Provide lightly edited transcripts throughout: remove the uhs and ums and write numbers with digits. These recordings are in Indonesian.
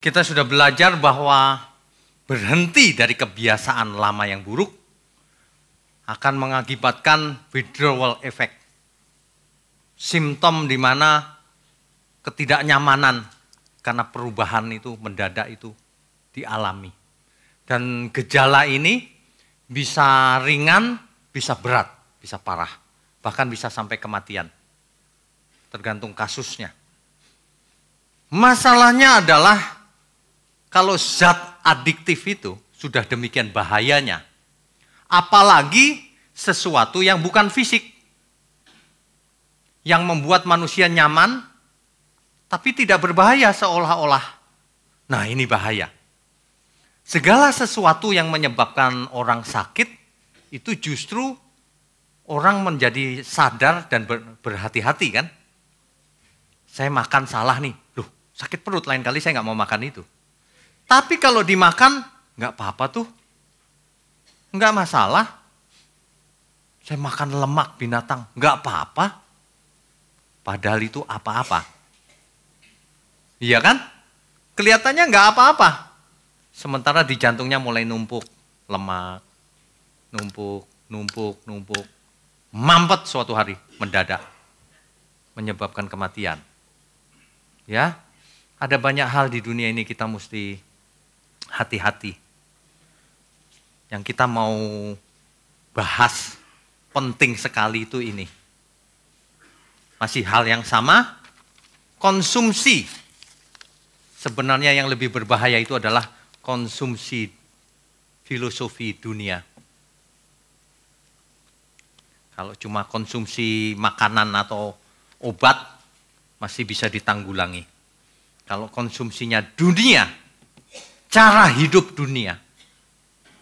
Kita sudah belajar bahwa berhenti dari kebiasaan lama yang buruk akan mengakibatkan withdrawal effect. Simptom di mana ketidaknyamanan karena perubahan itu mendadak itu dialami. Dan gejala ini bisa ringan, bisa berat, bisa parah. Bahkan bisa sampai kematian. Tergantung kasusnya. Masalahnya adalah kalau zat adiktif itu sudah demikian bahayanya. Apalagi sesuatu yang bukan fisik. Yang membuat manusia nyaman, tapi tidak berbahaya seolah-olah. Nah, ini bahaya. Segala sesuatu yang menyebabkan orang sakit, itu justru orang menjadi sadar dan berhati-hati kan. Saya makan salah nih, loh sakit perut, lain kali saya nggak mau makan itu. Tapi kalau dimakan, nggak apa-apa tuh. Nggak masalah. Saya makan lemak binatang, nggak apa-apa. Padahal itu apa-apa. Iya kan? Kelihatannya nggak apa-apa. Sementara di jantungnya mulai numpuk lemak. Numpuk. Mampet suatu hari, mendadak. Menyebabkan kematian. Ya, ada banyak hal di dunia ini kita mesti hati-hati. Yang kita mau bahas penting sekali itu ini. Masih hal yang sama, konsumsi. Sebenarnya yang lebih berbahaya itu adalah konsumsi filosofi dunia. Kalau cuma konsumsi makanan atau obat, masih bisa ditanggulangi. Kalau konsumsinya dunia, cara hidup dunia,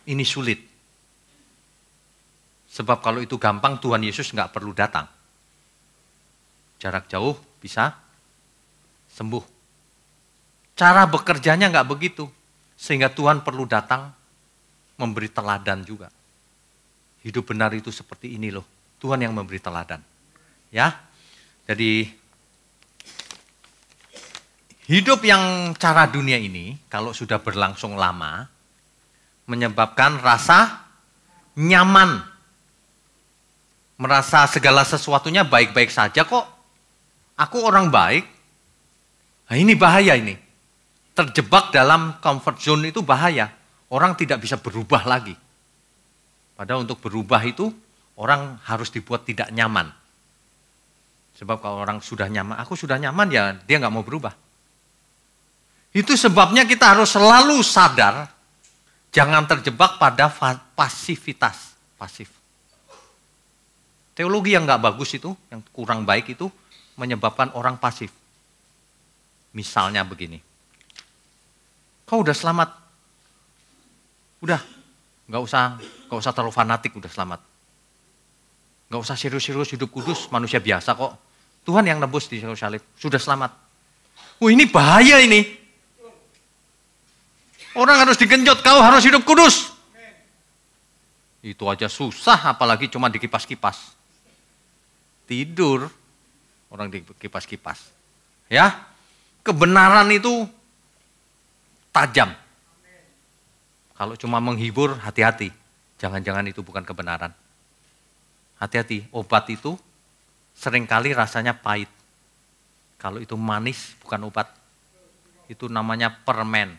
ini sulit. Sebab kalau itu gampang, Tuhan Yesus nggak perlu datang. Jarak jauh bisa sembuh. Cara bekerjanya nggak begitu. Sehingga Tuhan perlu datang memberi teladan juga. Hidup benar itu seperti ini loh. Tuhan yang memberi teladan. Ya. Jadi hidup yang cara dunia ini kalau sudah berlangsung lama menyebabkan rasa nyaman. Merasa segala sesuatunya baik-baik saja kok. Aku orang baik. Nah, ini bahaya ini. Terjebak dalam comfort zone itu bahaya. Orang tidak bisa berubah lagi. Padahal untuk berubah itu orang harus dibuat tidak nyaman. Sebab kalau orang sudah nyaman, aku sudah nyaman ya dia nggak mau berubah. Itu sebabnya kita harus selalu sadar. Jangan terjebak pada pasivitas. Pasif. Teologi yang nggak bagus itu, yang kurang baik itu, menyebabkan orang pasif. Misalnya begini. Kau udah selamat. Udah, nggak usah terlalu fanatik, udah selamat. Nggak usah serius-serius hidup kudus, manusia biasa kok. Tuhan yang nebus di kayu salib, sudah selamat. Ini bahaya ini. Orang harus digenjot, kau harus hidup kudus. Itu aja susah, apalagi cuma dikipas-kipas. Tidur, orang dikipas-kipas. Ya, kebenaran itu tajam. Kalau cuma menghibur, hati-hati. Jangan-jangan itu bukan kebenaran. Hati-hati, obat itu seringkali rasanya pahit. Kalau itu manis, bukan obat. Itu namanya permen.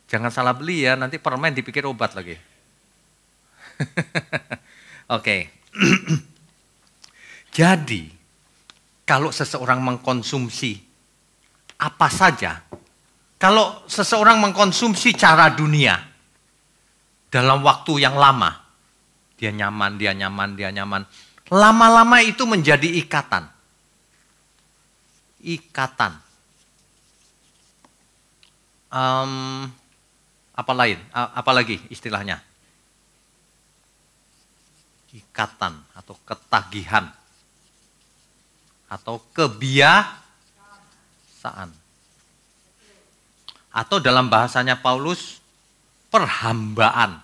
Jangan salah beli ya, nanti permen dipikir obat lagi. Oke. Jadi, kalau seseorang mengkonsumsi apa saja, kalau seseorang mengkonsumsi cara dunia dalam waktu yang lama, dia nyaman. Lama-lama itu menjadi ikatan. Apa lagi istilahnya? Ikatan atau ketagihan. Atau kebiasaan. Atau dalam bahasanya Paulus, perhambaan.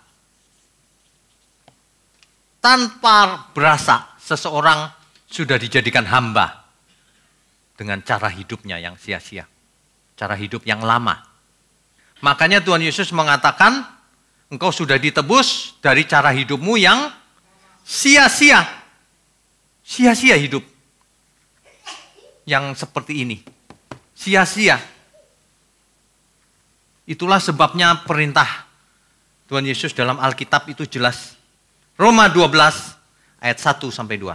Tanpa berasa seseorang sudah dijadikan hamba dengan cara hidupnya yang sia-sia. cara hidup yang lama. Makanya Tuhan Yesus mengatakan, engkau sudah ditebus dari cara hidupmu yang sia-sia. Sia-sia hidup yang seperti ini. Sia-sia. Itulah sebabnya perintah Tuhan Yesus dalam Alkitab itu jelas. Roma 12 ayat 1 sampai 2.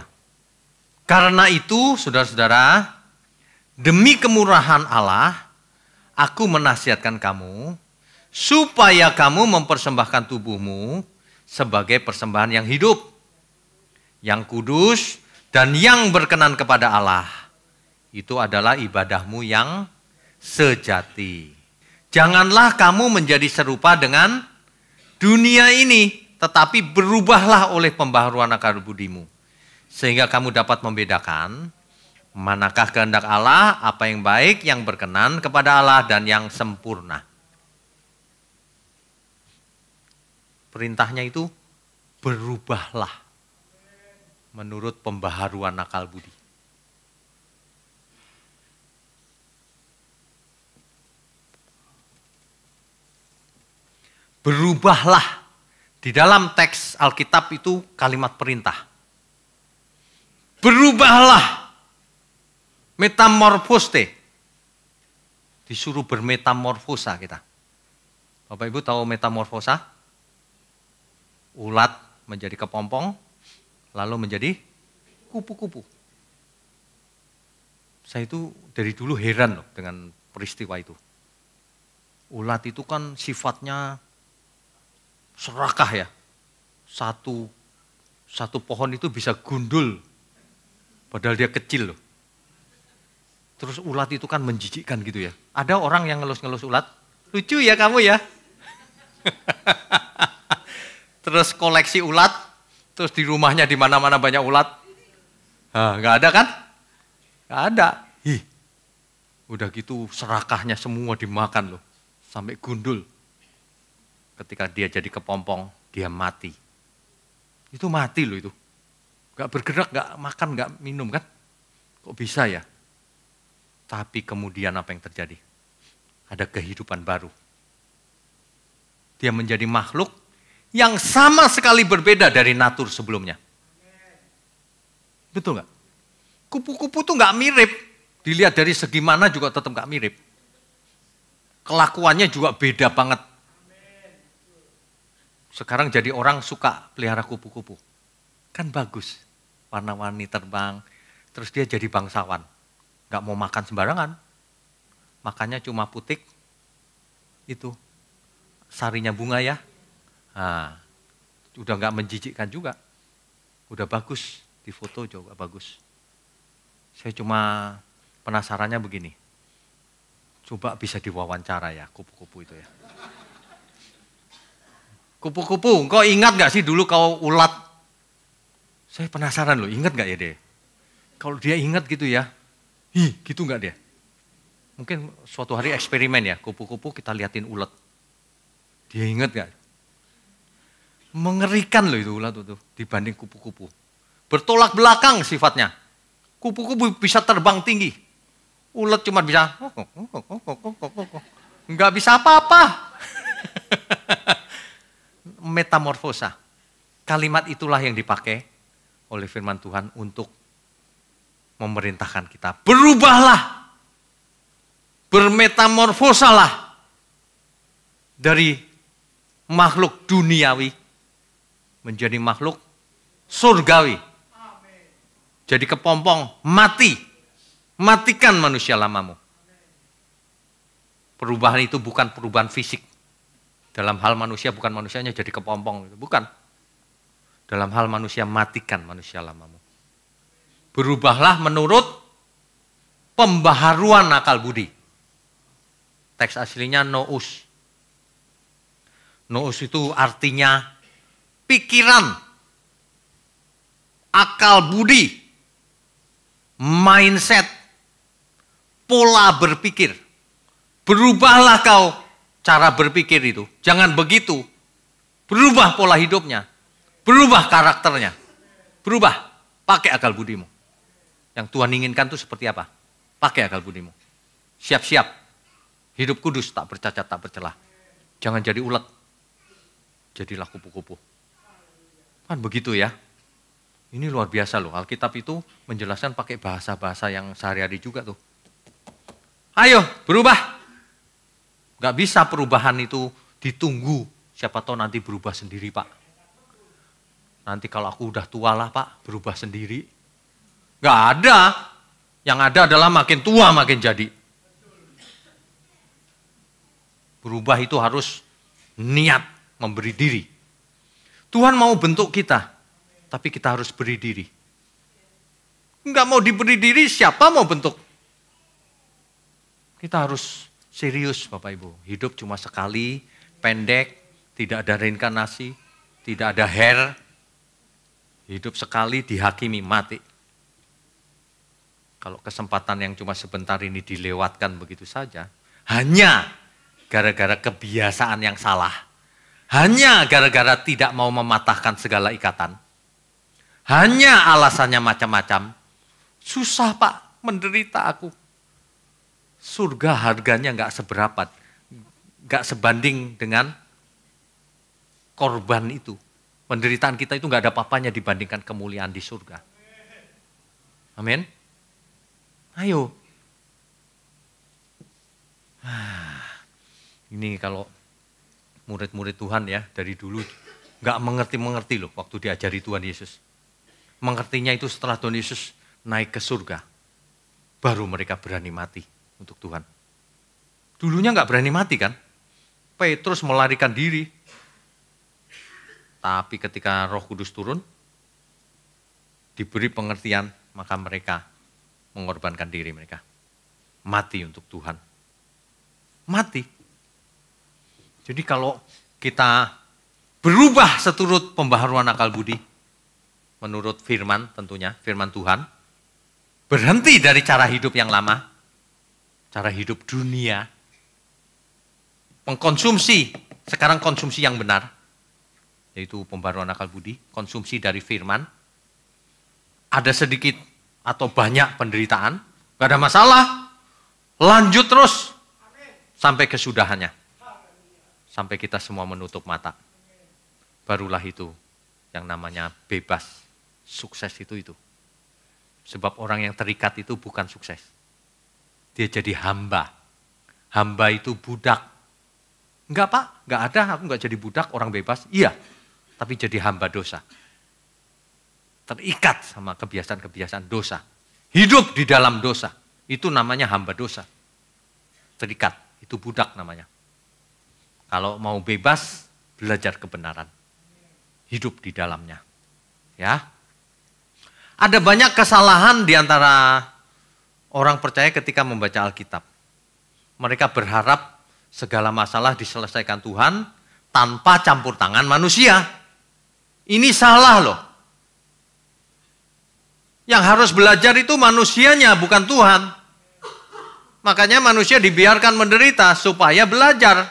Karena itu, saudara-saudara, demi kemurahan Allah, aku menasihatkan kamu, supaya kamu mempersembahkan tubuhmu sebagai persembahan yang hidup, yang kudus, dan yang berkenan kepada Allah. Itu adalah ibadahmu yang sejati. Janganlah kamu menjadi serupa dengan dunia ini, tetapi berubahlah oleh pembaharuan akal budimu. Sehingga kamu dapat membedakan manakah kehendak Allah, apa yang baik, yang berkenan kepada Allah, dan yang sempurna. Perintahnya itu berubahlah menurut pembaharuan akal budi. Berubahlah. Di dalam teks Alkitab itu kalimat perintah. Berubahlah. Metamorfoste. Disuruh bermetamorfosa kita. Bapak Ibu tahu metamorfosa? Ulat menjadi kepompong, lalu menjadi kupu-kupu. Saya itu dari dulu heran loh dengan peristiwa itu. Ulat itu kan sifatnya serakah ya. Satu pohon itu bisa gundul, padahal dia kecil loh. Terus ulat itu kan menjijikkan gitu ya. Ada orang yang ngelus-ngelus ulat, lucu ya kamu ya. Terus koleksi ulat, terus di rumahnya di mana-mana banyak ulat. Nggak ada kan? Nggak ada. Udah gitu serakahnya semua dimakan loh, sampai gundul. Ketika dia jadi kepompong, dia mati. Itu mati loh itu. Nggak bergerak, nggak makan, nggak minum kan? Kok bisa ya? Tapi kemudian apa yang terjadi? Ada kehidupan baru. Dia menjadi makhluk yang sama sekali berbeda dari natur sebelumnya. Betul nggak? Kupu-kupu tuh nggak mirip. Dilihat dari segi mana juga tetap nggak mirip. Kelakuannya juga beda banget. Sekarang jadi orang suka pelihara kupu-kupu. Kan bagus. Warna-warni terbang. Terus dia jadi bangsawan. Nggak mau makan sembarangan. Makannya cuma putik. Itu. Sarinya bunga ya. Nah, udah nggak menjijikkan juga. Udah bagus. Di foto juga bagus. Saya cuma penasarannya begini. Coba bisa diwawancara ya kupu-kupu itu ya. Kupu-kupu, kau ingat gak sih dulu kau ulat? Saya penasaran loh, ingat gak ya dia? Kalau dia ingat gitu ya, gitu gak dia? Mungkin suatu hari eksperimen ya, kupu-kupu kita liatin ulat. Dia ingat gak? Mengerikan loh itu ulat itu dibanding kupu-kupu. Bertolak belakang sifatnya. Kupu-kupu bisa terbang tinggi. Ulat cuma bisa, nggak bisa apa-apa. Metamorfosa. Kalimat itulah yang dipakai oleh firman Tuhan untuk memerintahkan kita. Berubahlah. Bermetamorfosalah. Dari makhluk duniawi menjadi makhluk surgawi. Jadi kepompong, mati. Matikan manusia lamamu. Perubahan itu bukan perubahan fisik. Dalam hal manusia bukan manusianya jadi kepompong. Bukan. Dalam hal manusia matikan manusia lamamu. Berubahlah menurut pembaharuan akal budi. Teks aslinya nous. Nous itu artinya pikiran, akal budi, mindset, pola berpikir. Berubahlah kau cara berpikir itu. Jangan begitu. Berubah pola hidupnya. Berubah karakternya. Berubah. Pakai akal budimu. Yang Tuhan inginkan itu seperti apa? Pakai akal budimu. Siap-siap. Hidup kudus, tak bercacat, tak bercelah. Jangan jadi ulet, jadilah kupu-kupu. Kan begitu ya. Ini luar biasa loh, Alkitab itu menjelaskan pakai bahasa-bahasa yang sehari-hari juga tuh. Ayo, berubah. Gak bisa perubahan itu ditunggu, siapa tahu nanti berubah sendiri Pak. Nanti kalau aku udah tua lah Pak, berubah sendiri. Gak ada, yang ada adalah makin tua makin jadi. Berubah itu harus niat memberi diri. Tuhan mau bentuk kita, tapi kita harus beri diri. Enggak mau diberi diri, siapa mau bentuk? Kita harus serius Bapak Ibu. Hidup cuma sekali, pendek, tidak ada reinkarnasi, tidak ada hair. Hidup sekali dihakimi mati. Kalau kesempatan yang cuma sebentar ini dilewatkan begitu saja, hanya gara-gara kebiasaan yang salah, hanya gara-gara tidak mau mematahkan segala ikatan, hanya alasannya macam-macam. Susah Pak, menderita aku. Surga harganya nggak seberapa, nggak sebanding dengan korban itu. Penderitaan kita itu nggak ada apa-apanya dibandingkan kemuliaan di surga. Amin. Ayo. Ini kalau murid-murid Tuhan ya dari dulu nggak mengerti loh waktu diajari Tuhan Yesus. Mengertinya itu setelah Tuhan Yesus naik ke surga, baru mereka berani mati untuk Tuhan. Dulunya nggak berani mati kan? Petrus melarikan diri. Tapi ketika Roh Kudus turun, diberi pengertian, maka mereka mengorbankan diri mereka. Mati untuk Tuhan. Mati. Jadi kalau kita berubah seturut pembaharuan akal budi, menurut firman tentunya, firman Tuhan, berhenti dari cara hidup yang lama, cara hidup dunia, pengkonsumsi, sekarang konsumsi yang benar, yaitu pembaruan akal budi, konsumsi dari firman, ada sedikit atau banyak penderitaan, gak ada masalah, lanjut terus, sampai kesudahannya, sampai kita semua menutup mata, barulah itu yang namanya bebas, sukses itu. Sebab orang yang terikat itu bukan sukses, dia jadi hamba, hamba itu budak. Enggak Pak, enggak ada, aku enggak jadi budak, orang bebas, iya. Tapi jadi hamba dosa. Terikat sama kebiasaan-kebiasaan dosa. Hidup di dalam dosa. Itu namanya hamba dosa. Terikat, itu budak namanya. Kalau mau bebas, belajar kebenaran. Hidup di dalamnya. Ya. Ada banyak kesalahan di antara orang percaya ketika membaca Alkitab. Mereka berharap segala masalah diselesaikan Tuhan tanpa campur tangan manusia. Ini salah loh. Yang harus belajar itu manusianya, bukan Tuhan. Makanya manusia dibiarkan menderita supaya belajar.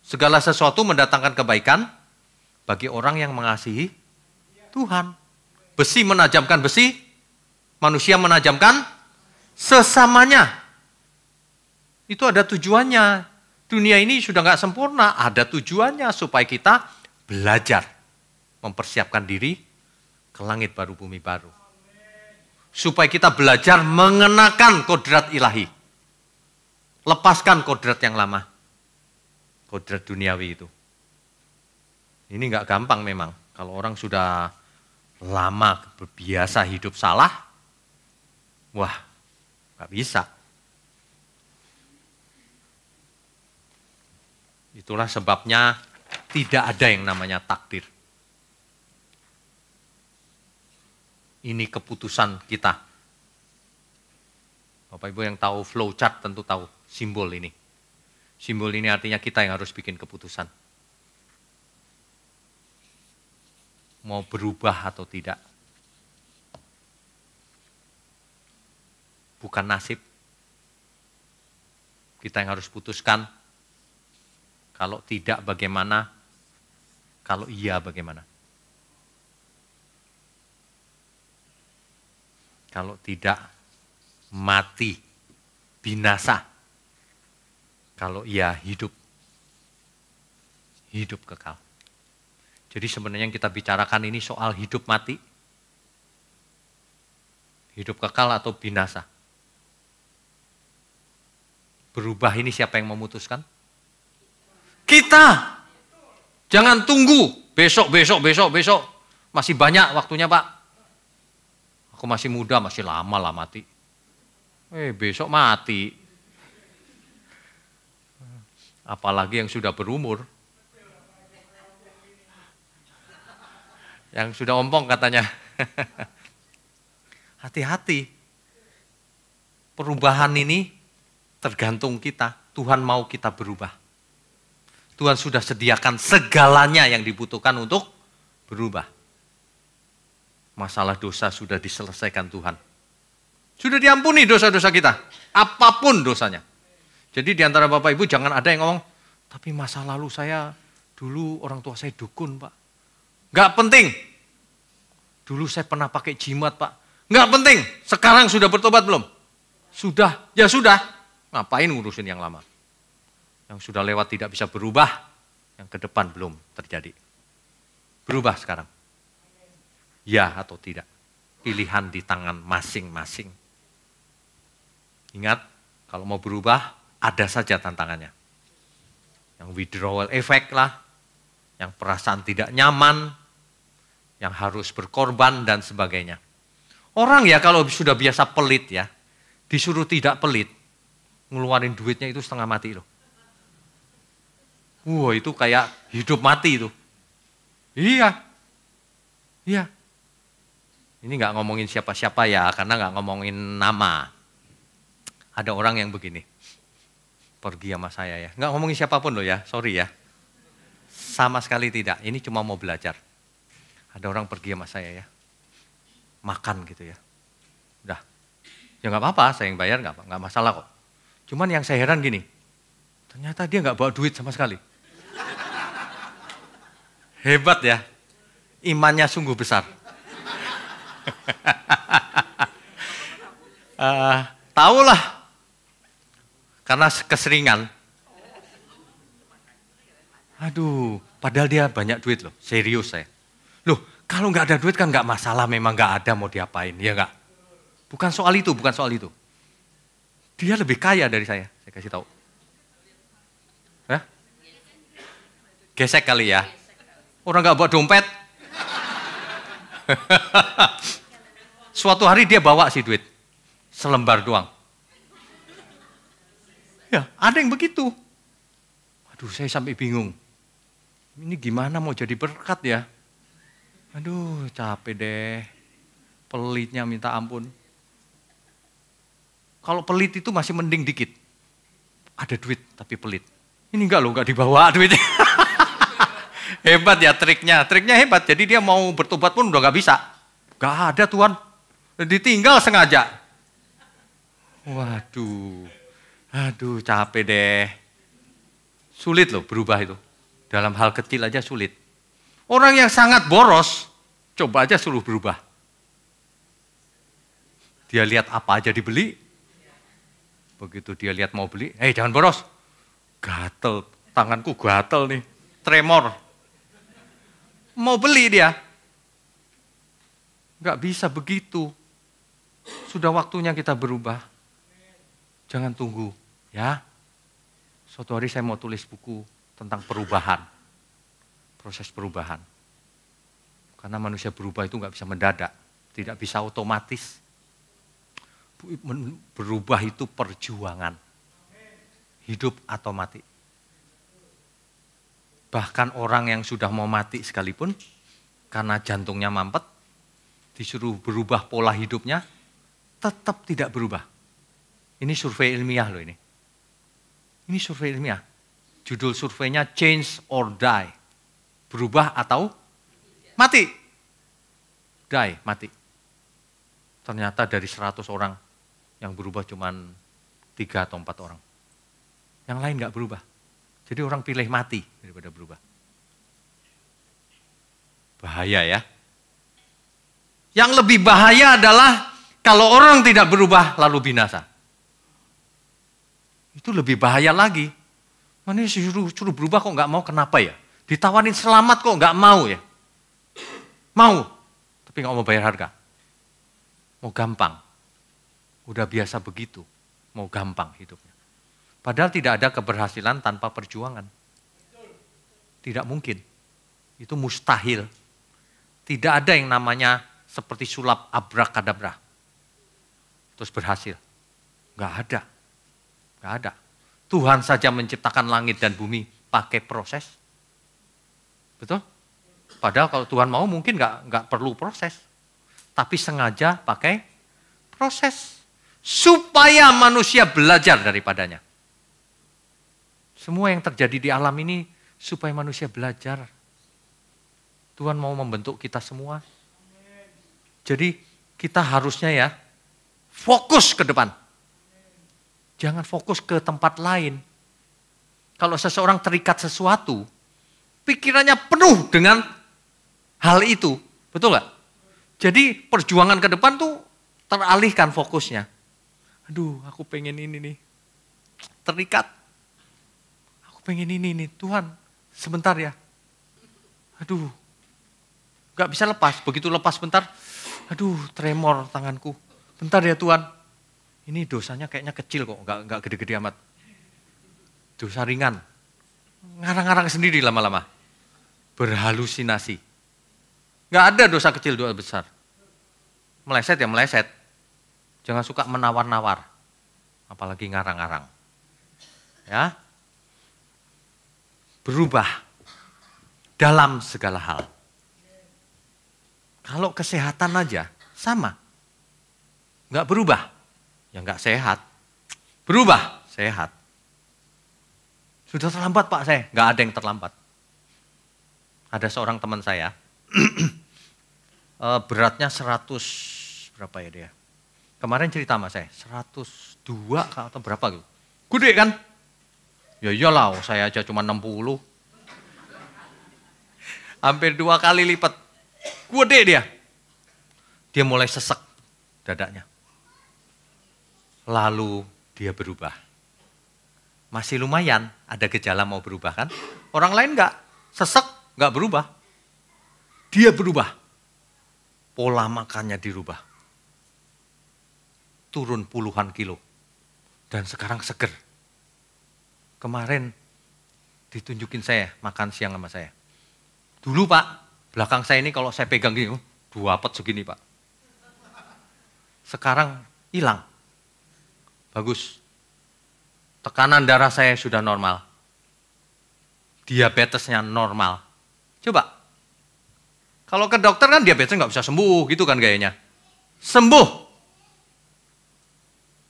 Segala sesuatu mendatangkan kebaikan bagi orang yang mengasihi Tuhan. Besi menajamkan besi, manusia menajamkan sesamanya. Itu ada tujuannya. Dunia ini sudah nggak sempurna, ada tujuannya supaya kita belajar. Mempersiapkan diri ke langit baru, bumi baru. Supaya kita belajar mengenakan kodrat ilahi. Lepaskan kodrat yang lama. Kodrat duniawi itu. Ini nggak gampang memang. Kalau orang sudah lama berbiasa hidup salah, wah, nggak bisa. Itulah sebabnya tidak ada yang namanya takdir. Ini keputusan kita. Bapak Ibu yang tahu flow chart tentu tahu simbol ini. Simbol ini artinya kita yang harus bikin keputusan. Mau berubah atau tidak. Bukan nasib. Kita yang harus putuskan. Kalau tidak bagaimana, kalau iya bagaimana. Kalau tidak, mati, binasa. Kalau iya, hidup. Hidup kekal. Jadi sebenarnya yang kita bicarakan ini soal hidup mati. Hidup kekal atau binasa. Berubah ini siapa yang memutuskan? Kita. Jangan tunggu besok. Masih banyak waktunya, Pak. Aku masih muda, masih lama lah mati. Besok mati. Apalagi yang sudah berumur. Yang sudah ompong katanya. Hati-hati. Perubahan ini tergantung kita. Tuhan mau kita berubah. Tuhan sudah sediakan segalanya yang dibutuhkan untuk berubah. Masalah dosa sudah diselesaikan Tuhan. Sudah diampuni dosa-dosa kita. Apapun dosanya. Jadi di antara Bapak Ibu jangan ada yang ngomong, tapi masa lalu saya dulu orang tua saya dukun, Pak. Nggak penting. Dulu saya pernah pakai jimat, Pak. Nggak penting. Sekarang sudah bertobat belum? Sudah. Ya sudah. Ngapain ngurusin yang lama? Yang sudah lewat tidak bisa berubah. Yang ke depan belum terjadi. Berubah sekarang. Ya atau tidak. Pilihan di tangan masing-masing. Ingat, kalau mau berubah, ada saja tantangannya. Yang withdrawal effect lah. Yang perasaan tidak nyaman. Yang harus berkorban dan sebagainya. Orang ya kalau sudah biasa pelit ya. Disuruh tidak pelit. Ngeluarin duitnya itu setengah mati loh. Wah itu kayak hidup mati itu. Iya. Iya. Ini nggak ngomongin siapa-siapa ya, karena nggak ngomongin nama. Ada orang yang begini. Pergi sama saya ya. Nggak ngomongin siapapun loh ya, sorry ya. Sama sekali tidak, ini cuma mau belajar. Ada orang pergi sama saya ya. Makan gitu ya. Udah. Ya nggak apa-apa, saya yang bayar nggak masalah kok. Cuman yang saya heran gini, ternyata dia nggak bawa duit sama sekali. Hebat ya, imannya sungguh besar. Tahulah, karena keseringan. Aduh, padahal dia banyak duit loh, serius saya. Loh, kalau nggak ada duit kan nggak masalah, memang nggak ada mau diapain, ya nggak? Bukan soal itu. Dia lebih kaya dari saya kasih tahu. Hah? Gesek kali ya. Orang nggak bawa dompet. Suatu hari dia bawa sih duit. Selembar doang. Ya, ada yang begitu. Aduh, saya sampai bingung. Ini gimana mau jadi berkat ya? Aduh, capek deh. Pelitnya minta ampun. Kalau pelit itu masih mending dikit. Ada duit tapi pelit. Ini enggak loh, enggak dibawa duitnya. Hebat ya triknya. Triknya hebat. Jadi dia mau bertobat pun udah enggak bisa. Enggak ada Tuhan. Ditinggal sengaja. Waduh. Aduh capek deh. Sulit loh berubah itu. Dalam hal kecil aja sulit. Orang yang sangat boros, coba aja suruh berubah. Dia lihat apa aja dibeli. Begitu dia lihat mau beli, jangan boros. Gatel, tanganku gatel nih, tremor. Mau beli dia. Nggak bisa begitu. Sudah waktunya kita berubah. Jangan tunggu, ya. Suatu hari saya mau tulis buku tentang perubahan. Proses perubahan. Karena manusia berubah itu nggak bisa mendadak. Tidak bisa otomatis. Berubah itu perjuangan. Hidup atau mati. Bahkan orang yang sudah mau mati sekalipun, karena jantungnya mampet, disuruh berubah pola hidupnya, tetap tidak berubah. Ini survei ilmiah loh ini. Ini survei ilmiah. Judul surveinya Change or Die. Berubah atau mati. Die, mati. Ternyata dari 100 orang, yang berubah cuma 3 atau 4 orang. Yang lain nggak berubah. Jadi orang pilih mati daripada berubah. Bahaya ya. Yang lebih bahaya adalah kalau orang tidak berubah lalu binasa. Itu lebih bahaya lagi. Mana suruh berubah kok nggak mau, kenapa ya? Ditawarin selamat kok nggak mau ya? Mau, tapi nggak mau bayar harga. Mau gampang. Udah biasa begitu, mau gampang hidupnya. Padahal tidak ada keberhasilan tanpa perjuangan. Tidak mungkin. Itu mustahil. Tidak ada yang namanya seperti sulap abrakadabra. Terus berhasil. Nggak ada. Nggak ada. Tuhan saja menciptakan langit dan bumi pakai proses. Betul? Padahal kalau Tuhan mau mungkin nggak perlu proses. Tapi sengaja pakai proses. Supaya manusia belajar daripadanya. Semua yang terjadi di alam ini supaya manusia belajar. Tuhan mau membentuk kita semua. Jadi kita harusnya ya fokus ke depan. Jangan fokus ke tempat lain. Kalau seseorang terikat sesuatu, pikirannya penuh dengan hal itu. Betul nggak? Jadi perjuangan ke depan tuh teralihkan fokusnya. Aduh, aku pengen ini nih. Terikat. Aku pengen ini nih. Tuhan, sebentar ya. Aduh, nggak bisa lepas. Begitu lepas bentar, aduh tremor tanganku. Bentar ya Tuhan. Ini dosanya kayaknya kecil kok, nggak gede-gede amat. Dosa ringan. Ngarang-ngarang sendiri lama-lama. Berhalusinasi. Nggak ada dosa kecil, dosa besar. Meleset ya meleset. Jangan suka menawar-nawar. Apalagi ngarang-ngarang. Ya. Berubah. Dalam segala hal. Kalau kesehatan aja, sama. Nggak berubah. Ya nggak sehat. Berubah, sehat. Sudah terlambat Pak saya. Nggak ada yang terlambat. Ada seorang teman saya, beratnya 100, berapa ya dia? Kemarin cerita sama saya, 102 atau berapa gitu. Gede kan? Ya iyalah, saya aja cuma 60. Hampir 2 kali lipat. Gede dia. Dia mulai sesek dadanya. Lalu dia berubah. Masih lumayan, ada gejala mau berubah kan? Orang lain enggak, sesek, enggak berubah. Dia berubah. Pola makannya dirubah. Turun puluhan kilo. Dan sekarang seger. Kemarin ditunjukin saya, makan siang sama saya. Dulu Pak, belakang saya ini kalau saya pegang gini, 2 apet segini Pak. Sekarang hilang. Bagus. Tekanan darah saya sudah normal. Diabetesnya normal. Coba. Kalau ke dokter kan diabetes nggak bisa sembuh gitu kan gayanya. Sembuh.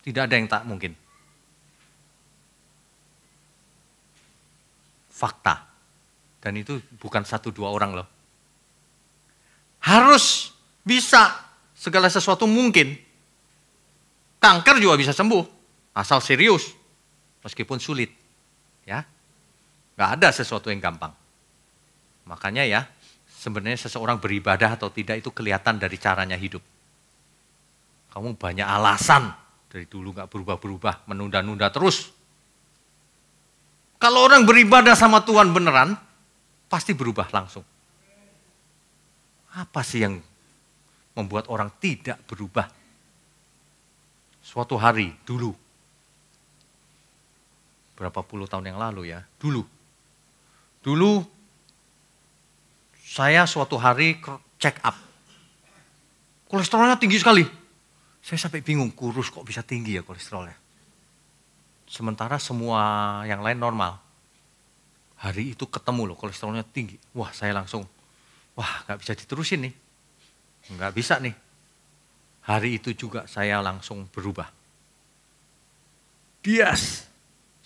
Tidak ada yang tak mungkin. Fakta. Dan itu bukan 1-2 orang loh. Harus bisa segala sesuatu mungkin. Kanker juga bisa sembuh. Asal serius, meskipun sulit, ya, nggak ada sesuatu yang gampang. Makanya ya, sebenarnya seseorang beribadah atau tidak itu kelihatan dari caranya hidup. Kamu banyak alasan dari dulu nggak berubah-berubah, menunda-nunda terus. Kalau orang beribadah sama Tuhan beneran, pasti berubah langsung. Apa sih yang membuat orang tidak berubah? Suatu hari dulu. Berapa puluh tahun yang lalu ya, dulu saya suatu hari check up, kolesterolnya tinggi sekali, saya sampai bingung, kurus kok bisa tinggi ya kolesterolnya, sementara semua yang lain normal, hari itu ketemu loh kolesterolnya tinggi, wah saya langsung, wah nggak bisa diterusin nih, nggak bisa nih, hari itu juga saya langsung berubah,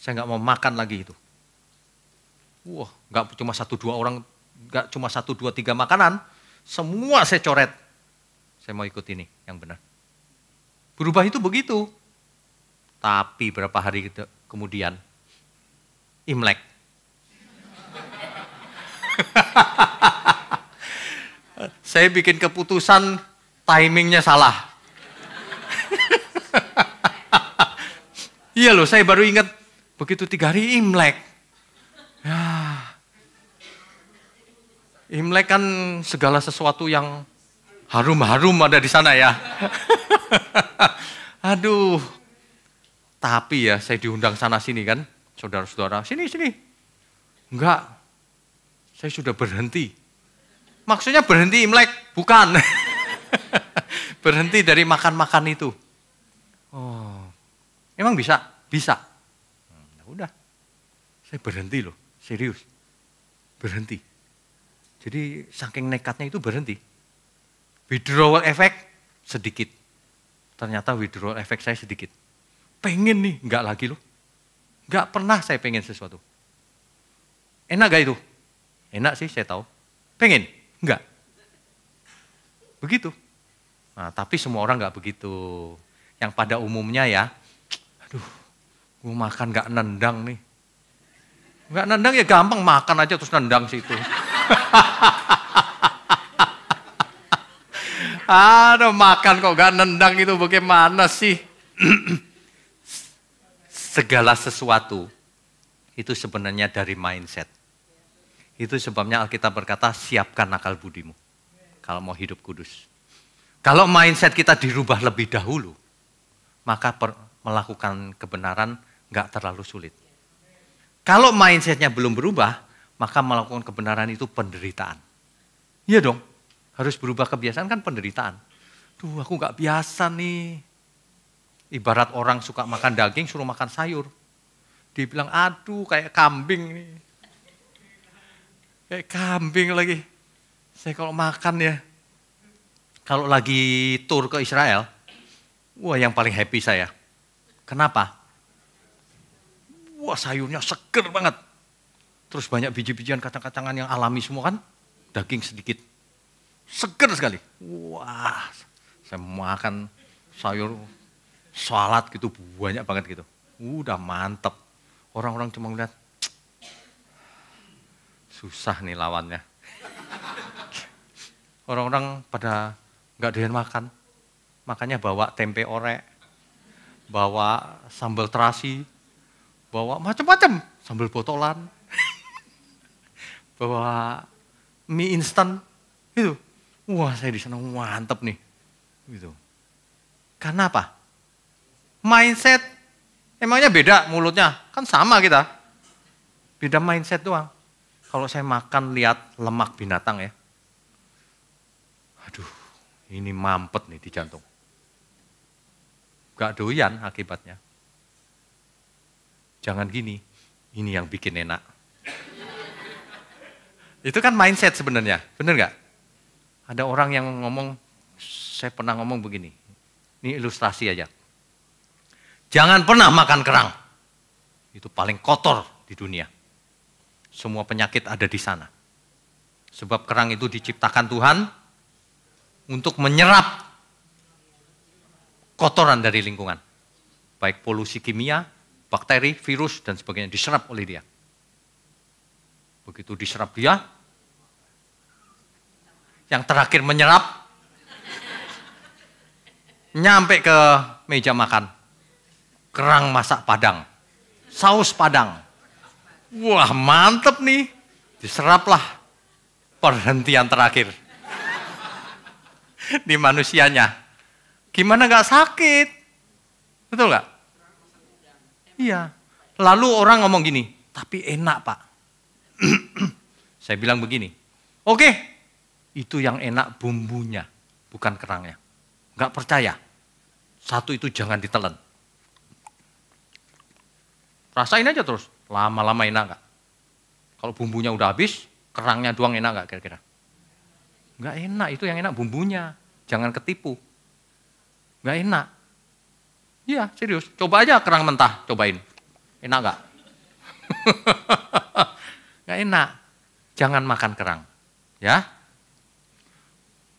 saya nggak mau makan lagi itu. Wah, nggak cuma 1-2 orang, nggak cuma 1-2-3 makanan, semua saya coret. Saya mau ikut ini, yang benar. Berubah itu begitu. Tapi berapa hari kemudian, Imlek. Saya bikin keputusan, timingnya salah. Iya loh, saya baru ingat. Begitu 3 hari Imlek, Ya, Imlek kan segala sesuatu yang harum-harum ada di sana ya. Aduh, tapi ya saya diundang sana-sini kan, saudara-saudara, sini. Enggak, saya sudah berhenti. Maksudnya berhenti Imlek, bukan. Berhenti dari makan-makan itu. Oh, emang bisa? Bisa. Ya udah, saya berhenti loh, serius. Berhenti. Jadi saking nekatnya itu berhenti. Withdrawal effect sedikit. Ternyata withdrawal effect saya sedikit. Pengen nih, enggak lagi loh. Enggak pernah saya pengen sesuatu. Enak gak itu? Enak sih saya tahu. Pengen? Enggak. Begitu. Nah, tapi semua orang enggak begitu. Yang pada umumnya ya, aduh, gue makan enggak nendang nih. Enggak nendang ya gampang, makan aja terus nendang situ. Aduh, makan kok enggak nendang itu bagaimana sih? Segala sesuatu itu sebenarnya dari mindset. Itu sebabnya Alkitab berkata, siapkan akal budimu kalau mau hidup kudus. Kalau mindset kita dirubah lebih dahulu, maka melakukan kebenaran nggak terlalu sulit. Kalau mindsetnya belum berubah, maka melakukan kebenaran itu penderitaan. Iya dong, harus berubah kebiasaan kan penderitaan. Tuh aku nggak biasa nih. Ibarat orang suka makan daging, suruh makan sayur. Dia bilang, aduh kayak kambing nih. Kayak kambing lagi. Saya kalau makan ya, kalau lagi tur ke Israel, wah yang paling happy saya. Kenapa? Wah sayurnya seger banget. Terus banyak biji-bijian kacang-kacangan yang alami semua kan, daging sedikit. Seger sekali. Wah, saya makan sayur salad gitu banyak banget gitu. Udah mantep. Orang-orang cuma ngeliat, susah nih lawannya. Orang-orang pada nggak doyan makan, makanya bawa tempe orek, bawa sambal terasi, bawa macam-macam, sambal botolan, bawa mie instan, gitu. Wah saya di sana mantep nih, gitu. Karena apa? Mindset, emangnya beda mulutnya, kan sama kita. Beda mindset doang. Kalau saya makan lihat lemak binatang ya, aduh ini mampet nih di jantung. Gak doyan akibatnya. Jangan gini, ini yang bikin enak. Itu kan mindset sebenarnya, bener gak? Ada orang yang ngomong, saya pernah ngomong begini, ini ilustrasi aja. Jangan pernah makan kerang. Itu paling kotor di dunia. Semua penyakit ada di sana. Sebab kerang itu diciptakan Tuhan untuk menyerap kotoran dari lingkungan. Baik polusi kimia, bakteri, virus, dan sebagainya diserap oleh dia. Begitu diserap dia, yang terakhir menyerap, nyampe ke meja makan. Kerang masak Padang, saus Padang. Wah mantep nih, diseraplah perhentian terakhir di manusianya. Gimana gak sakit? Betul gak? Iya. Lalu orang ngomong gini, tapi enak Pak. Saya bilang begini, oke, itu yang enak bumbunya, bukan kerangnya. Gak percaya, satu itu jangan ditelan. Rasain aja terus, lama-lama enak gak? Kalau bumbunya udah habis, kerangnya doang enak gak kira-kira? Gak enak, itu yang enak bumbunya, jangan ketipu. Gak enak. Iya serius, coba aja kerang mentah, cobain. Enak gak? Gak enak, jangan makan kerang. Ya,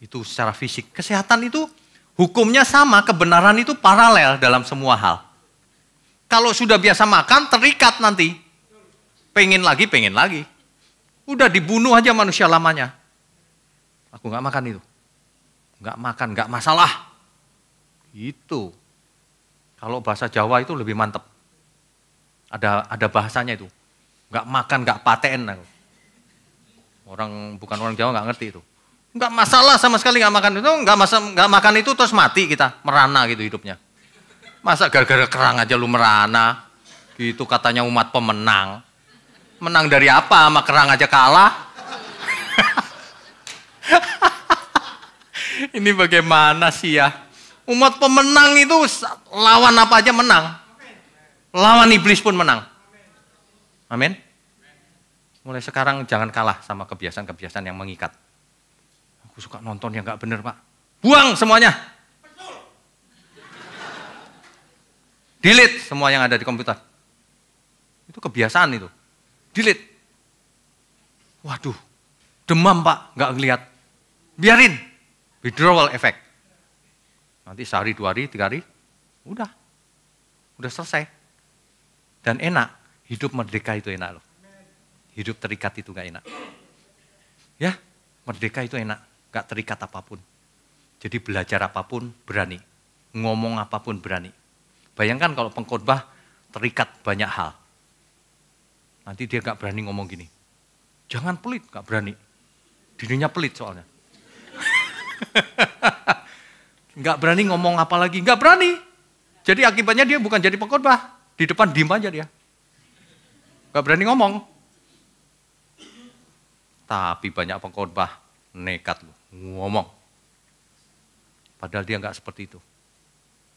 itu secara fisik. Kesehatan itu hukumnya sama, kebenaran itu paralel dalam semua hal. Kalau sudah biasa makan, terikat nanti. Pengen lagi. Udah dibunuh aja manusia lamanya. Aku gak makan itu. Gak makan, gak masalah. Itu. Kalau bahasa Jawa itu lebih mantep. Ada bahasanya itu. Nggak makan, nggak paten aku. Bukan orang Jawa nggak ngerti itu. Nggak masalah sama sekali nggak makan itu, nggak makan itu terus mati kita, merana gitu hidupnya. Masa gara-gara kerang aja lu merana? Gitu katanya umat pemenang. Menang dari apa? Sama kerang aja kalah. Ini bagaimana sih ya? Umat pemenang itu lawan apa aja menang. Lawan iblis pun menang. Amin. Mulai sekarang jangan kalah sama kebiasaan-kebiasaan yang mengikat. Aku suka nonton yang nggak bener, Pak. Buang semuanya. Delete semua yang ada di komputer. Itu kebiasaan itu. Delete. Waduh, demam Pak, nggak ngeliat. Biarin. Withdrawal effect. Nanti sehari, 2 hari, 3 hari, udah selesai. Dan enak, hidup merdeka itu enak loh. Hidup terikat itu gak enak. Ya, merdeka itu enak, gak terikat apapun. Jadi belajar apapun berani, ngomong apapun berani. Bayangkan kalau pengkhotbah terikat banyak hal. Nanti dia gak berani ngomong gini. Jangan pelit, gak berani. Dirinya pelit soalnya. Gak berani ngomong apa lagi, gak berani. Jadi akibatnya dia bukan jadi pengkhotbah. Di depan diem aja dia. Gak berani ngomong. Tapi banyak pengkhotbah nekat loh, ngomong. Padahal dia gak seperti itu.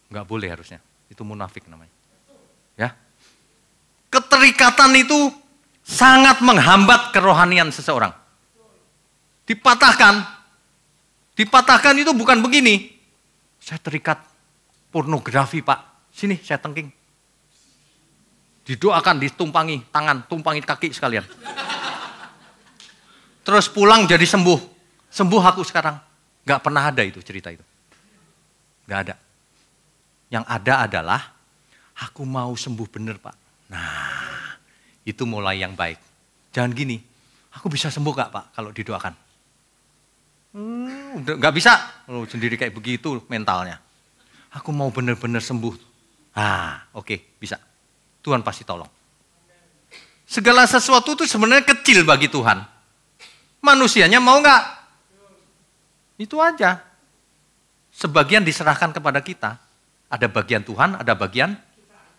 Gak boleh harusnya. Itu munafik namanya. Ya. Keterikatan itu sangat menghambat kerohanian seseorang. Dipatahkan. Dipatahkan itu bukan begini. Saya terikat pornografi Pak. Sini saya tengking. Didoakan, ditumpangi tangan, tumpangi kaki sekalian. Terus pulang jadi sembuh. Sembuh aku sekarang. Gak pernah ada itu cerita itu. Gak ada. Yang ada adalah, aku mau sembuh bener Pak. Nah, itu mulai yang baik. Jangan gini, aku bisa sembuh gak Pak kalau didoakan? Gak bisa, lo sendiri kayak begitu mentalnya. Aku mau bener-bener sembuh. Oke, bisa. Tuhan pasti tolong. Segala sesuatu itu sebenarnya kecil bagi Tuhan. Manusianya mau nggak? Itu aja. Sebagian diserahkan kepada kita. Ada bagian Tuhan, ada bagian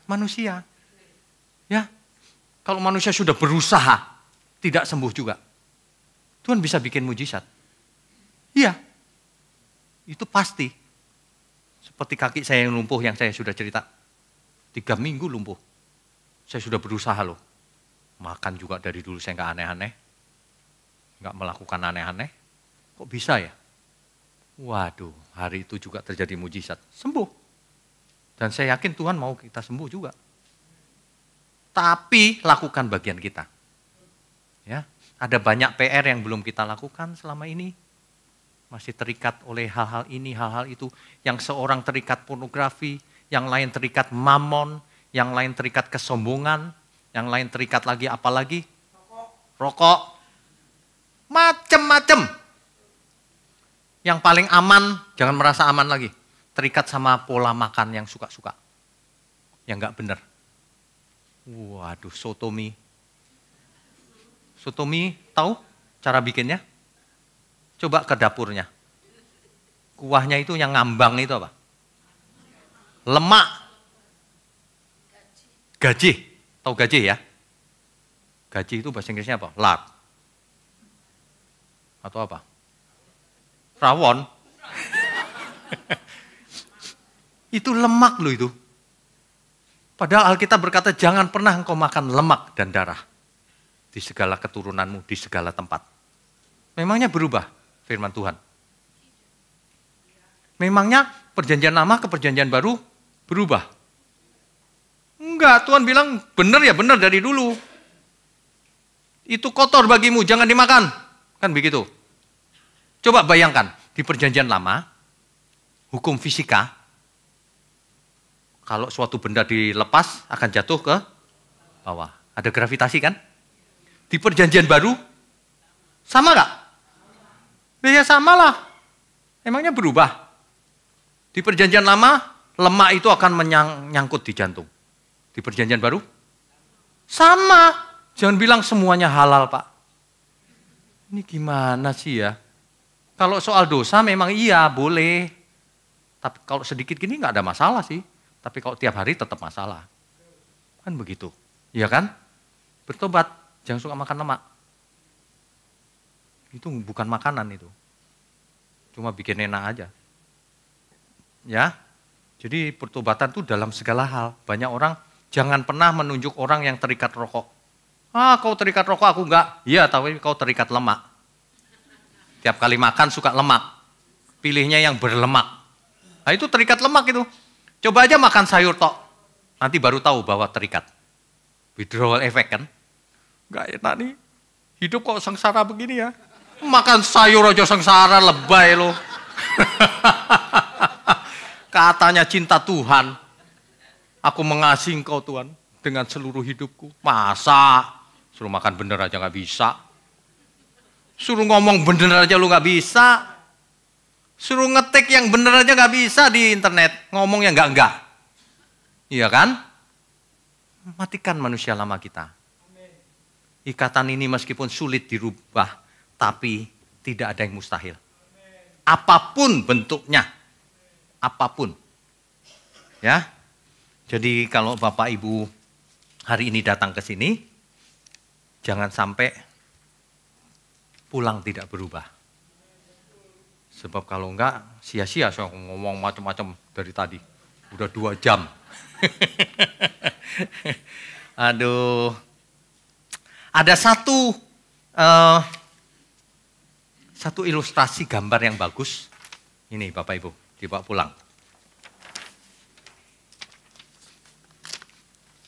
manusia. Ya, kalau manusia sudah berusaha tidak sembuh juga, Tuhan bisa bikin mujizat. Iya, itu pasti. Seperti kaki saya yang lumpuh yang saya sudah cerita. 3 minggu lumpuh. Saya sudah berusaha loh. Makan juga dari dulu saya nggak aneh-aneh. Nggak melakukan aneh-aneh. Kok bisa ya? Waduh, hari itu juga terjadi mujizat. Sembuh. Dan saya yakin Tuhan mau kita sembuh juga. Tapi lakukan bagian kita. Ya, ada banyak PR yang belum kita lakukan selama ini. Masih terikat oleh hal-hal ini, hal-hal itu. Yang seorang terikat pornografi, yang lain terikat mamon, yang lain terikat kesombongan, yang lain terikat lagi apa lagi? Rokok. Macem-macem. Yang paling aman, jangan merasa aman lagi. Terikat sama pola makan yang suka-suka. Yang gak benar. Waduh, sotomi. Sotomi, tahu cara bikinnya? Coba ke dapurnya. Kuahnya itu yang ngambang itu apa? Lemak. Gaji. Tahu gaji ya? Gaji itu bahasa Inggrisnya apa? Lard. Atau apa? Rawon. Itu lemak loh itu. Padahal Alkitab berkata jangan pernah engkau makan lemak dan darah. Di segala keturunanmu, di segala tempat. Memangnya berubah firman Tuhan? Memangnya perjanjian lama ke perjanjian baru berubah? Enggak, Tuhan bilang benar ya benar dari dulu. Itu kotor bagimu, jangan dimakan. Kan begitu. Coba bayangkan, di perjanjian lama, hukum fisika, kalau suatu benda dilepas akan jatuh ke bawah. Ada gravitasi kan? Di perjanjian baru, sama nggak? Ya sama lah. Emangnya berubah? Di perjanjian lama, lemak itu akan menyangkut di jantung. Di perjanjian baru, sama. Jangan bilang semuanya halal, Pak. Ini gimana sih ya? Kalau soal dosa memang iya, boleh. Tapi kalau sedikit gini nggak ada masalah sih. Tapi kalau tiap hari tetap masalah. Kan begitu. Iya kan? Bertobat, jangan suka makan lemak. Itu bukan makanan itu. Cuma bikin enak aja. Ya. Jadi pertobatan itu dalam segala hal. Banyak orang jangan pernah menunjuk orang yang terikat rokok. Ah, kau terikat rokok, aku enggak. Iya, tapi kau terikat lemak. Tiap kali makan suka lemak. Pilihnya yang berlemak. Nah itu terikat lemak itu. Coba aja makan sayur tok. Nanti baru tahu bahwa terikat. Withdrawal effect kan. Enggak enak nih. Hidup kok sengsara begini ya. Makan sayur aja sengsara, lebay loh. Katanya cinta Tuhan. Aku mengasihi engkau Tuhan dengan seluruh hidupku. Masa? Suruh makan bener aja gak bisa. Suruh ngomong bener aja lu gak bisa. Suruh ngetik yang bener aja gak bisa di internet. Ngomong yang enggak. Iya kan? Matikan manusia lama kita. Ikatan ini meskipun sulit dirubah, tapi tidak ada yang mustahil. Apapun bentuknya. Apapun. Ya. Jadi kalau Bapak Ibu hari ini datang ke sini, jangan sampai pulang tidak berubah. Sebab kalau enggak, sia-sia saya ngomong macam-macam dari tadi. Udah 2 jam. Aduh. Ada satu ilustrasi gambar yang bagus. Ini Bapak Ibu, dibawa pulang.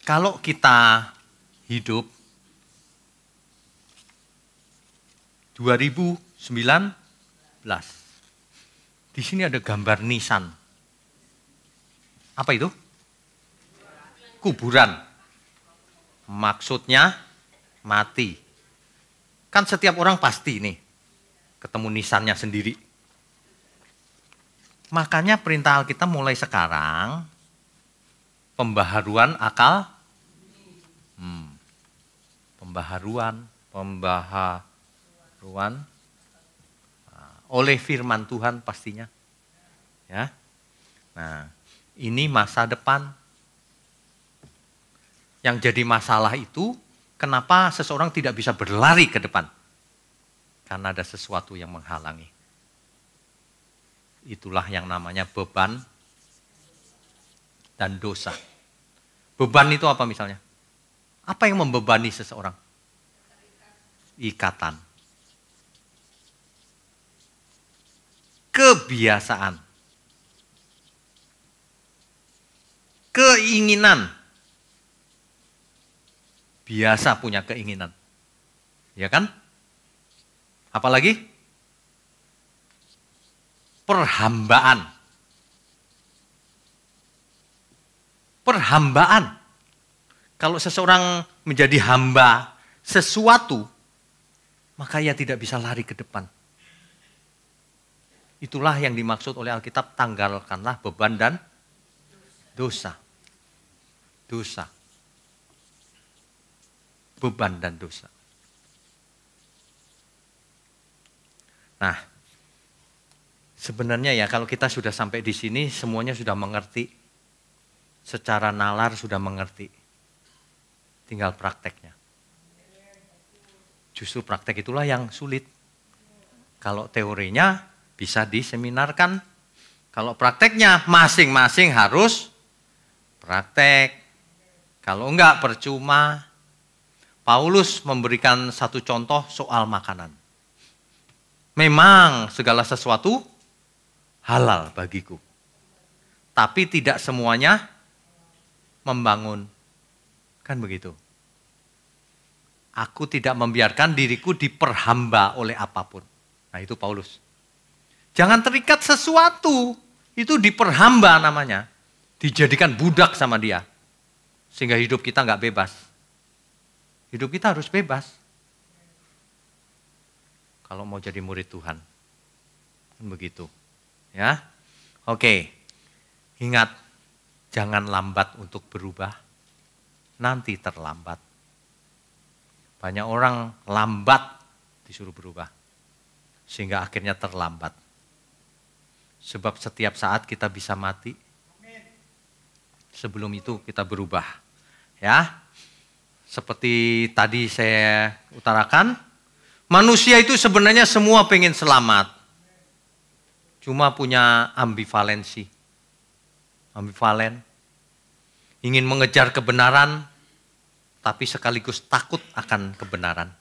Kalau kita hidup 2019, di sini ada gambar nisan. Apa itu? Kuburan. Maksudnya mati. Kan setiap orang pasti nih ketemu nisannya sendiri. Makanya perintah Alkitab mulai sekarang pembaharuan akal, pembaharuan oleh firman Tuhan pastinya. Ya. Nah, ini masa depan. Yang jadi masalah itu kenapa seseorang tidak bisa berlari ke depan? Karena ada sesuatu yang menghalangi. Itulah yang namanya beban dan dosa. Beban itu apa misalnya? Apa yang membebani seseorang? Ikatan. Kebiasaan. Keinginan. Biasa punya keinginan. Ya kan? Apalagi? Perhambaan. Perhambaan. Kalau seseorang menjadi hamba sesuatu, maka ia tidak bisa lari ke depan. Itulah yang dimaksud oleh Alkitab, tanggalkanlah beban dan dosa. Dosa. Beban dan dosa. Nah, sebenarnya ya kalau kita sudah sampai di sini semuanya sudah mengerti. Secara nalar sudah mengerti. Tinggal prakteknya. Justru praktek itulah yang sulit. Kalau teorinya bisa diseminarkan. Kalau prakteknya masing-masing harus praktek. Kalau enggak percuma. Paulus memberikan satu contoh soal makanan. Memang segala sesuatu halal bagiku. Tapi tidak semuanya membangun. Kan begitu. Aku tidak membiarkan diriku diperhamba oleh apapun. Nah itu Paulus. Jangan terikat sesuatu. Itu diperhamba namanya. Dijadikan budak sama dia. Sehingga hidup kita nggak bebas. Hidup kita harus bebas. Kalau mau jadi murid Tuhan. Kan begitu. Ya. Oke. Ingat, jangan lambat untuk berubah. Nanti terlambat. Banyak orang lambat disuruh berubah. Sehingga akhirnya terlambat. Sebab setiap saat kita bisa mati. Sebelum itu kita berubah. Ya. Seperti tadi saya utarakan. Manusia itu sebenarnya semua pengen selamat. Cuma punya ambivalensi. Ambivalen. Ingin mengejar kebenaran. Tapi sekaligus takut akan kebenaran.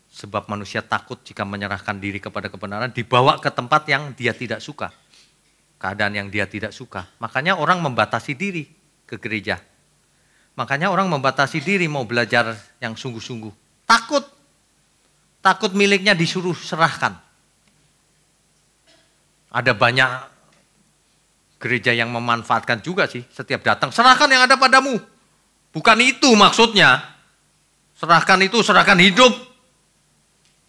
Sebab manusia takut jika menyerahkan diri kepada kebenaran, dibawa ke tempat yang dia tidak suka. Keadaan yang dia tidak suka. Makanya orang membatasi diri ke gereja. Makanya orang membatasi diri mau belajar yang sungguh-sungguh. Takut. Takut miliknya disuruh serahkan. Ada banyak gereja yang memanfaatkan juga sih. Setiap datang, serahkan yang ada padamu. Bukan itu maksudnya. Serahkan itu, serahkan hidup.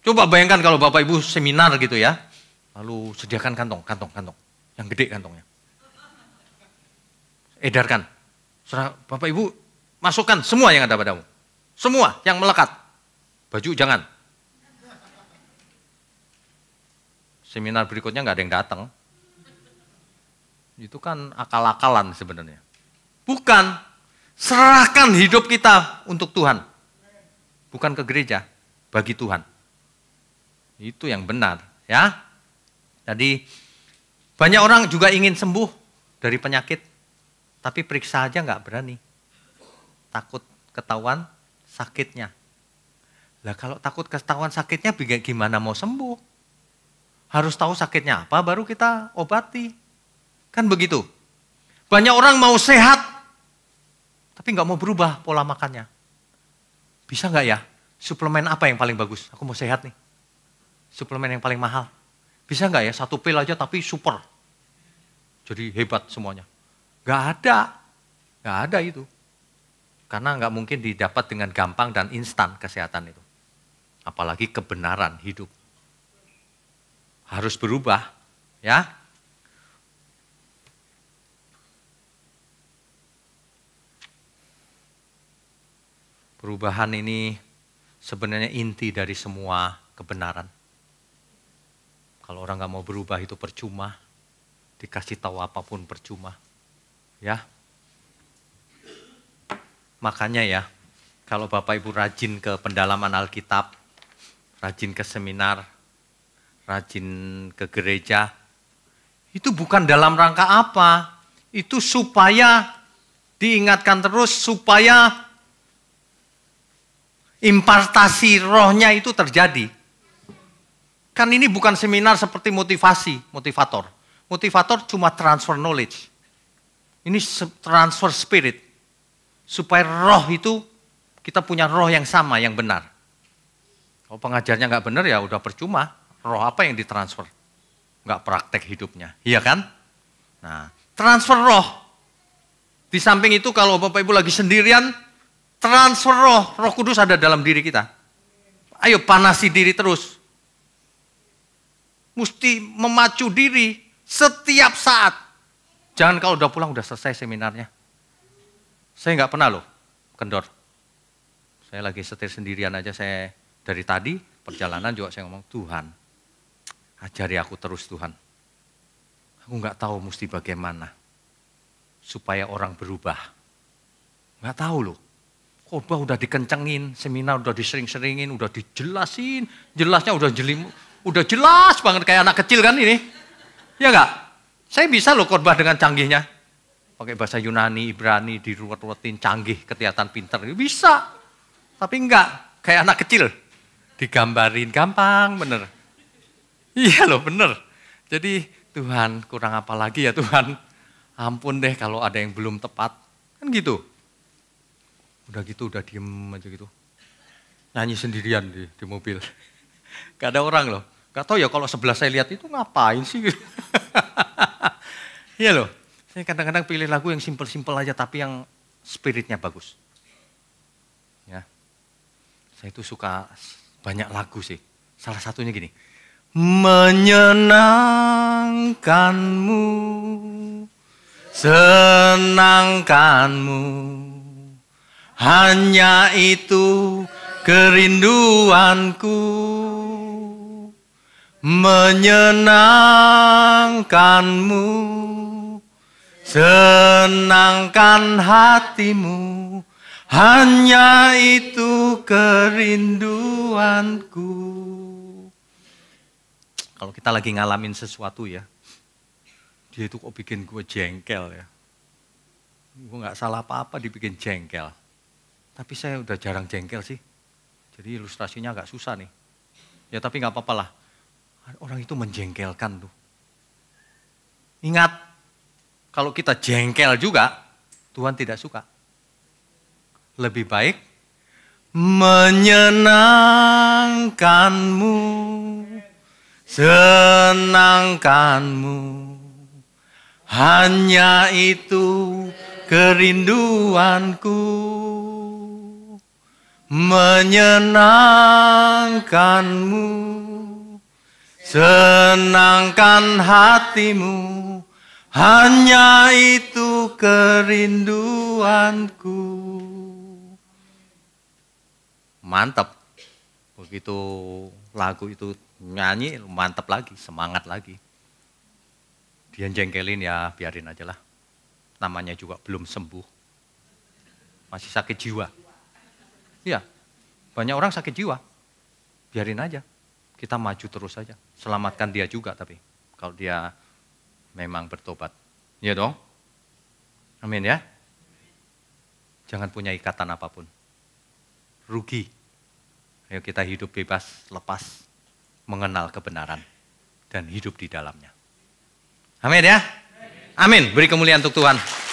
Coba bayangkan kalau Bapak Ibu seminar gitu ya. Lalu sediakan kantong. Yang gede kantongnya. Edarkan. Bapak Ibu masukkan semua yang ada padamu. Semua yang melekat. Baju jangan. Seminar berikutnya nggak ada yang datang. Itu kan akal-akalan sebenarnya. Bukan. Serahkan hidup kita untuk Tuhan. Bukan ke gereja, bagi Tuhan. Itu yang benar, ya. Jadi banyak orang juga ingin sembuh dari penyakit, tapi periksa aja nggak berani. Takut ketahuan sakitnya. Lah kalau takut ketahuan sakitnya gimana mau sembuh? Harus tahu sakitnya apa baru kita obati. Kan begitu. Banyak orang mau sehat, tapi nggak mau berubah pola makannya. Bisa nggak ya? Suplemen apa yang paling bagus? Aku mau sehat nih. Suplemen yang paling mahal. Bisa nggak ya? 1 pil aja tapi super. Jadi hebat semuanya. Nggak ada. Nggak ada itu. Karena nggak mungkin didapat dengan gampang dan instan kesehatan itu. Apalagi kebenaran hidup. Harus berubah. Ya. Perubahan ini sebenarnya inti dari semua kebenaran. Kalau orang nggak mau berubah itu percuma. Dikasih tahu apapun percuma. Ya. Makanya ya, kalau Bapak Ibu rajin ke pendalaman Alkitab, rajin ke seminar, rajin ke gereja, itu bukan dalam rangka apa. Itu supaya diingatkan terus, supaya impartasi rohnya itu terjadi. Kan ini bukan seminar seperti motivator. Motivator cuma transfer knowledge. Ini transfer spirit. Supaya roh itu, kita punya roh yang sama, yang benar. Kalau pengajarnya nggak benar ya udah percuma. Roh apa yang ditransfer? Nggak praktek hidupnya. Iya kan? Nah, transfer roh. Di samping itu kalau Bapak Ibu lagi sendirian, transfer Roh Kudus ada dalam diri kita. Ayo panasi diri terus. Mesti memacu diri setiap saat. Jangan kalau udah pulang udah selesai seminarnya. Saya nggak pernah loh kendor. Saya lagi setir sendirian aja, saya dari tadi perjalanan juga saya ngomong, Tuhan ajari aku terus Tuhan. Aku nggak tahu mesti bagaimana supaya orang berubah. Nggak tahu loh. Khotbah udah dikencengin, seminar udah disering-seringin, udah dijelasin, jelasnya udah jelas banget kayak anak kecil kan ini. Ya enggak? Saya bisa loh khotbah dengan canggihnya. Pakai bahasa Yunani, Ibrani, diruwet-ruwetin, canggih, kelihatan pinter. Bisa. Tapi enggak, kayak anak kecil. Digambarin, gampang bener. Iya loh, bener. Jadi Tuhan kurang apa lagi ya Tuhan. Ampun deh kalau ada yang belum tepat. Kan gitu. Udah gitu, udah diem aja gitu. Nyanyi sendirian di mobil. Gak ada orang loh. Gak tahu ya kalau sebelah saya lihat itu ngapain sih. Iya loh. Saya kadang-kadang pilih lagu yang simpel-simpel aja tapi yang spiritnya bagus. Ya. Saya itu suka banyak lagu sih. Salah satunya gini. Menyenangkanmu, senangkanmu. Hanya itu kerinduanku, menyenangkanmu, senangkan hatimu, hanya itu kerinduanku. Kalau kita lagi ngalamin sesuatu ya, dia itu kok bikin gue jengkel ya. Gue gak salah apa-apa dibikin jengkel. Tapi saya udah jarang jengkel sih. Jadi ilustrasinya agak susah nih. Ya tapi gak apa-apa lah. Orang itu menjengkelkan tuh. Ingat, kalau kita jengkel juga, Tuhan tidak suka. Lebih baik menyenangkanmu, senangkanmu, hanya itu kerinduanku, menyenangkanmu, senangkan hatimu, hanya itu kerinduanku. Mantap. Begitu lagu itu nyanyi, mantap lagi, semangat lagi. Dia jengkelin ya biarin aja lah. Namanya juga belum sembuh. Masih sakit jiwa. Iya, banyak orang sakit jiwa. Biarin aja. Kita maju terus saja. Selamatkan dia juga tapi. Kalau dia memang bertobat. Iya dong? Amin ya. Jangan punya ikatan apapun. Rugi. Ayo kita hidup bebas, lepas. Mengenal kebenaran. Dan hidup di dalamnya. Amin ya. Amin. Beri kemuliaan untuk Tuhan.